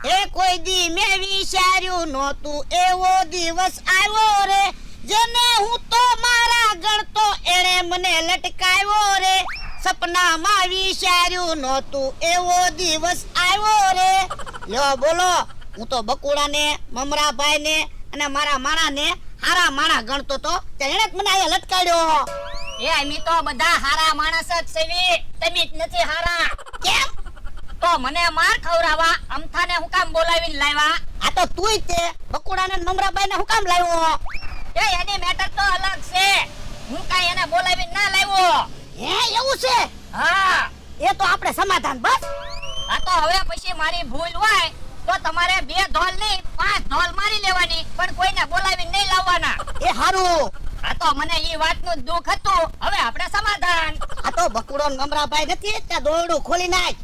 એ કોઈ દી મેં વિચાર્યું નહોતું એવો દિવસ આવ્યો રે, જેને હું તો મારા ગણતો એણે મને લટકાવ્યો રે, સપનામાં વિચાર્યું નહોતું એવો દિવસ આવ્યો રે. લ્યો બોલો, હું તો બકુડાને, મમરાભાઈને અને મારા માણાને હારા માણા ગણતો તો તેણે જ મને અહીંયા લટકાડ્યો. એ અમે તો બધા હારા માણસ જ સેવી, તમે જ નથી હારા. કેમ? તો મને માર ખવરાવા અમથાને હું કામ બોલાવીને લાવ્યા? આ તો તુંય તે બકુડાને ને મમરાભાઈને હું કામ લાવ્યો? એ એની મેટર તો અલગ છે, હું કાઈ એને બોલાવીને ના લાવ્યો. હે એવું છે? હા, એ તો આપણે સમાધાન બસ. આ તો હવે પછી મારી ભૂલ હોય તો તમારે 2 ઢોલ નહીં 5 ઢોલ મારી લેવાની, પણ કોઈને બોલાવીને નહીં લાવવાના. એ હારું. આ તો મને ઈ વાતનું દુઃખ હતું, હવે આપણે સમાધાન. આ તો બકુડો ને મમરાભાઈ નથી ત્યાં દોરડું ખોલી નાખ.